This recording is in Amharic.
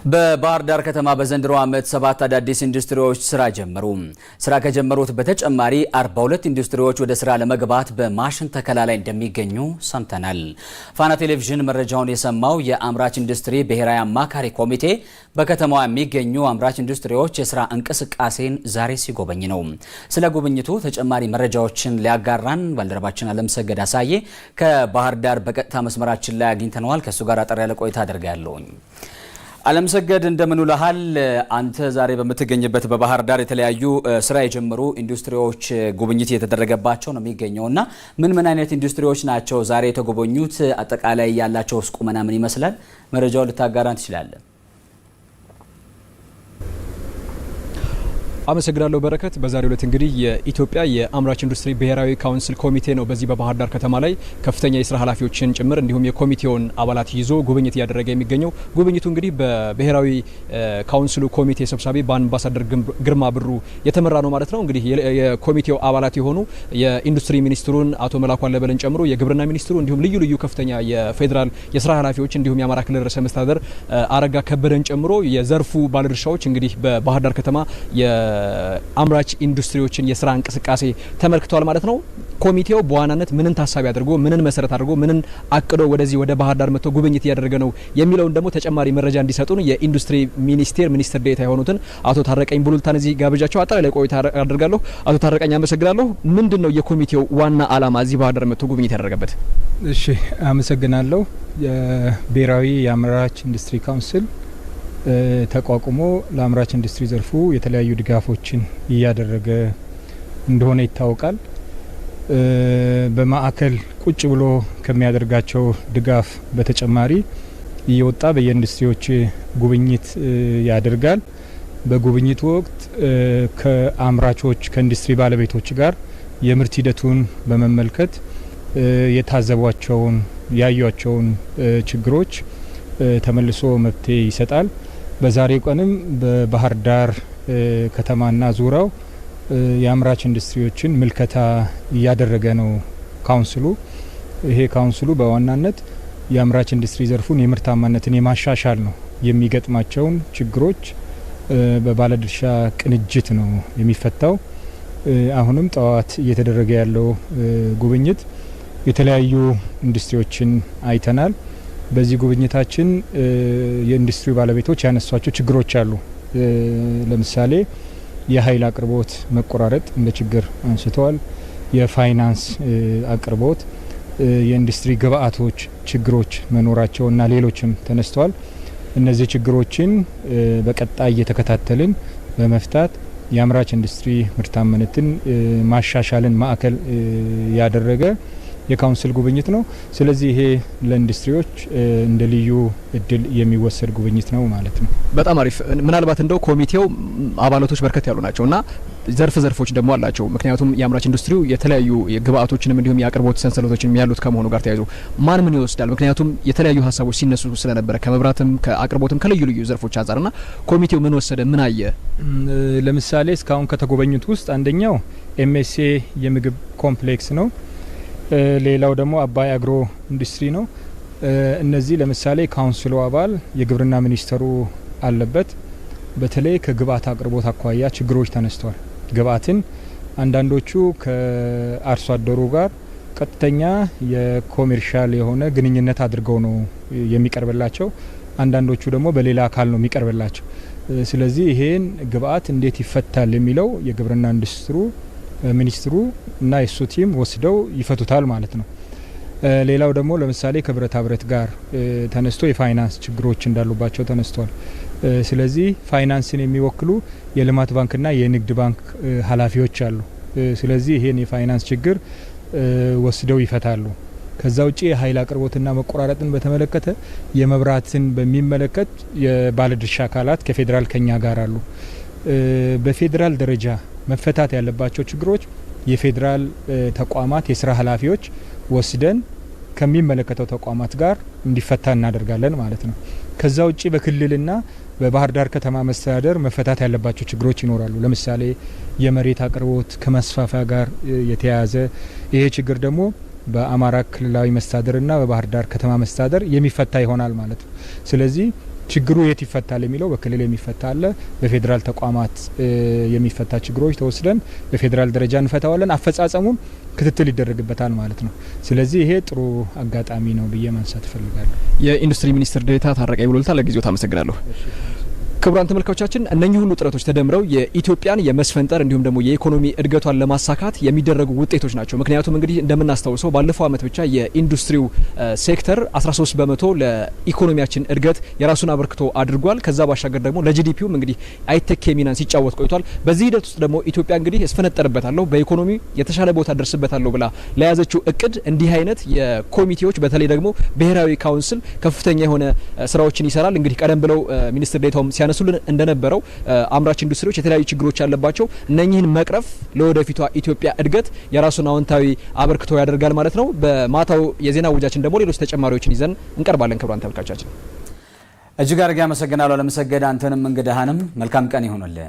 በባህር ዳር ከተማ በዘንድሮ ዓመት 7 አዳዲስ ኢንዱስትሪዎች ስራ ጀመሩ። ስራ ከጀመሩት በተጨማሪ 42 ኢንዱስትሪዎች ወደ ስራ ለመግባት በማሽን ተከላ ላይ እንደሚገኙ ሰምተናል። ፋና ቴሌቪዥን መረጃውን የሰማው የአምራች ኢንዱስትሪ ብሔራዊ አማካሪ ኮሚቴ በከተማዋ የሚገኙ አምራች ኢንዱስትሪዎች የስራ እንቅስቃሴን ዛሬ ሲጎበኝ ነው። ስለ ጉብኝቱ ተጨማሪ መረጃዎችን ሊያጋራን ባልደረባችን አለምሰገድ አሳዬ ከባህር ዳር በቀጥታ መስመራችን ላይ አግኝተነዋል። ከሱ ጋር አጠር ያለ ቆይታ አደርጋለሁ። አለምሰገድ እንደምን ውለሃል? አንተ ዛሬ በምትገኝበት በባህር ዳር የተለያዩ ስራ የጀመሩ ኢንዱስትሪዎች ጉብኝት እየተደረገባቸው ነው የሚገኘውና ምን አይነት ኢንዱስትሪዎች ናቸው ዛሬ የተጎበኙት? አጠቃላይ ያላቸው ቁመና ምን ይመስላል? መረጃውን ልታጋራን ትችላለህ? አመሰግናለሁ በረከት። በዛሬው ዕለት እንግዲህ የኢትዮጵያ የአምራች ኢንዱስትሪ ብሔራዊ ካውንስል ኮሚቴ ነው በዚህ በባህር ዳር ከተማ ላይ ከፍተኛ የስራ ኃላፊዎችን ጭምር እንዲሁም የኮሚቴውን አባላት ይዞ ጉብኝት እያደረገ የሚገኘው። ጉብኝቱ እንግዲህ በብሔራዊ ካውንስሉ ኮሚቴ ሰብሳቢ በአምባሳደር ግርማ ብሩ የተመራ ነው ማለት ነው። እንግዲህ የኮሚቴው አባላት የሆኑ የኢንዱስትሪ ሚኒስትሩን አቶ መላኩ አለበልን ጨምሮ የግብርና ሚኒስትሩ እንዲሁም ልዩ ከፍተኛ የፌዴራል የስራ ኃላፊዎች እንዲሁም የአማራ ክልል ርዕሰ መስተዳድር አረጋ ከበደን ጨምሮ የዘርፉ ባለድርሻዎች እንግዲህ በባህር ዳር ከተማ አምራች ኢንዱስትሪዎችን የስራ እንቅስቃሴ ተመልክቷል ማለት ነው። ኮሚቴው በዋናነት ምንን ታሳቢ አድርጎ ምንን መሰረት አድርጎ ምንን አቅዶ ወደዚህ ወደ ባህር ዳር መጥቶ ጉብኝት እያደረገ ነው የሚለውን ደግሞ ተጨማሪ መረጃ እንዲሰጡን የኢንዱስትሪ ሚኒስቴር ዴኤታ የሆኑትን አቶ ታረቀኝ ቡሉልታን እዚህ ጋብዣቸው አጠቃላይ ቆይታ አደርጋለሁ። አቶ ታረቀኝ አመሰግናለሁ። ምንድነው የኮሚቴው ዋና ዓላማ እዚህ ባህር ዳር መጥቶ ጉብኝት ያደረገበት? እሺ አመሰግናለሁ። የብሔራዊ የአምራች ኢንዱስትሪ ካውንስል ተቋቁሞ ለአምራች ኢንዱስትሪ ዘርፉ የተለያዩ ድጋፎችን እያደረገ እንደሆነ ይታወቃል። በማዕከል ቁጭ ብሎ ከሚያደርጋቸው ድጋፍ በተጨማሪ እየወጣ በየኢንዱስትሪዎች ጉብኝት ያደርጋል። በጉብኝቱ ወቅት ከአምራቾች ከኢንዱስትሪ ባለቤቶች ጋር የምርት ሂደቱን በመመልከት የታዘቧቸውን ያዩቸውን ችግሮች ተመልሶ መፍትሄ ይሰጣል። በዛሬው ቀንም በባህር ዳር ከተማና ዙሪያው የአምራች ኢንዱስትሪዎችን ምልከታ እያደረገ ነው ካውንስሉ። ይሄ ካውንስሉ በዋናነት የአምራች ኢንዱስትሪ ዘርፉን የምርታማነትን የማሻሻል ነው። የሚገጥማቸውን ችግሮች በባለድርሻ ቅንጅት ነው የሚፈታው። አሁንም ጠዋት እየተደረገ ያለው ጉብኝት የተለያዩ ኢንዱስትሪዎችን አይተናል። በዚህ ጉብኝታችን የኢንዱስትሪ ባለቤቶች ያነሷቸው ችግሮች አሉ። ለምሳሌ የኃይል አቅርቦት መቆራረጥ እንደ ችግር አንስተዋል። የፋይናንስ አቅርቦት፣ የኢንዱስትሪ ግብአቶች ችግሮች መኖራቸውና ሌሎችም ተነስተዋል። እነዚህ ችግሮችን በቀጣይ እየተከታተልን በመፍታት የአምራች ኢንዱስትሪ ምርታማነትን ማሻሻልን ማዕከል ያደረገ የካውንስል ጉብኝት ነው። ስለዚህ ይሄ ለኢንዱስትሪዎች እንደ ልዩ እድል የሚወሰድ ጉብኝት ነው ማለት ነው። በጣም አሪፍ። ምናልባት እንደው ኮሚቴው አባላቶች በርከት ያሉ ናቸውና ዘርፎች ደግሞ አላቸው። ምክንያቱም የአምራች ኢንዱስትሪው የተለያዩ ግብአቶችንም እንዲሁም የአቅርቦት ሰንሰለቶችንም ያሉት ከመሆኑ ጋር ተያይዞ ምን ይወስዳል? ምክንያቱም የተለያዩ ሀሳቦች ሲነሱ ስለነበረ ከመብራትም ከአቅርቦትም ከልዩ ዘርፎች አንጻርና ኮሚቴው ምን ወሰደ? ምን አየ? ለምሳሌ እስካሁን ከተጎበኙት ውስጥ አንደኛው ኤምኤስኤ የምግብ ኮምፕሌክስ ነው። ሌላው ደግሞ አባይ አግሮ ኢንዱስትሪ ነው። እነዚህ ለምሳሌ ካውንስሉ አባል የግብርና ሚኒስተሩ አለበት። በተለይ ከግብአት አቅርቦት አኳያ ችግሮች ተነስተዋል። ግብአትን አንዳንዶቹ ከአርሶ አደሩ ጋር ቀጥተኛ የኮሜርሻል የሆነ ግንኙነት አድርገው ነው የሚቀርብላቸው። አንዳንዶቹ ደግሞ በሌላ አካል ነው የሚቀርብላቸው። ስለዚህ ይሄን ግብአት እንዴት ይፈታል የሚለው የግብርና ሚኒስትሩ እና የሱ ቲም ወስደው ይፈቱታል ማለት ነው። ሌላው ደግሞ ለምሳሌ ከብረታ ብረት ጋር ተነስቶ የፋይናንስ ችግሮች እንዳሉባቸው ተነስተዋል። ስለዚህ ፋይናንስን የሚወክሉ የልማት ባንክና የንግድ ባንክ ኃላፊዎች አሉ። ስለዚህ ይሄን የፋይናንስ ችግር ወስደው ይፈታሉ። ከዛ ውጪ የኃይል አቅርቦትና መቆራረጥን በተመለከተ የመብራትን በሚመለከት የባለድርሻ አካላት ከፌዴራል ከኛ ጋር አሉ። በፌዴራል ደረጃ መፈታት ያለባቸው ችግሮች የፌዴራል ተቋማት የስራ ኃላፊዎች ወስደን ከሚመለከተው ተቋማት ጋር እንዲፈታ እናደርጋለን ማለት ነው። ከዛ ውጪ በክልልና በባህር ዳር ከተማ መስተዳደር መፈታት ያለባቸው ችግሮች ይኖራሉ። ለምሳሌ የመሬት አቅርቦት ከመስፋፋያ ጋር የተያያዘ ይሄ ችግር ደግሞ በአማራ ክልላዊ መስተዳደርና በባህር ዳር ከተማ መስተዳደር የሚፈታ ይሆናል ማለት ነው። ስለዚህ ችግሩ የት ይፈታል የሚለው በክልል የሚፈታ አለ፣ በፌዴራል ተቋማት የሚፈታ ችግሮች ተወስደን በፌዴራል ደረጃ እንፈታዋለን። አፈጻጸሙም ክትትል ይደረግበታል ማለት ነው። ስለዚህ ይሄ ጥሩ አጋጣሚ ነው ብዬ ማንሳት እፈልጋለሁ። የኢንዱስትሪ ሚኒስትር ዴኤታ ታረቀኝ ብሎልታ ለጊዜው ታመሰግናለሁ። ክቡራን ተመልካቾቻችን እነኚህ ሁሉ ጥረቶች ተደምረው የኢትዮጵያን የመስፈንጠር እንዲሁም ደግሞ የኢኮኖሚ እድገቷን ለማሳካት የሚደረጉ ውጤቶች ናቸው። ምክንያቱም እንግዲህ እንደምናስታውሰው ባለፈው ዓመት ብቻ የኢንዱስትሪው ሴክተር 13 በመቶ ለኢኮኖሚያችን እድገት የራሱን አበርክቶ አድርጓል። ከዛ ባሻገር ደግሞ ለጂዲፒውም እንግዲህ አይተኬ ሚናን ሲጫወት ቆይቷል። በዚህ ሂደት ውስጥ ደግሞ ኢትዮጵያ እንግዲህ እስፈነጠርበታለሁ በኢኮኖሚ የተሻለ ቦታ ደርስበታለሁ ብላ ለያዘችው እቅድ እንዲህ አይነት የኮሚቴዎች በተለይ ደግሞ ብሔራዊ ካውንስል ከፍተኛ የሆነ ስራዎችን ይሰራል። እንግዲህ ቀደም ብለው ሚኒስትር ዴኤታውም ያነሱልን እንደነበረው አምራች ኢንዱስትሪዎች የተለያዩ ችግሮች ያለባቸው እነኚህን መቅረፍ ለወደፊቷ ኢትዮጵያ እድገት የራሱን አዎንታዊ አበርክቶ ያደርጋል ማለት ነው። በማታው የዜና ውጃችን ደግሞ ሌሎች ተጨማሪዎችን ይዘን እንቀርባለን። ክቡራን ተመልካቾቻችን እጅግ አድርጌ አመሰግናለሁ። ለመሰገድ አንተንም እንግዳህንም መልካም ቀን ይሁንልህ።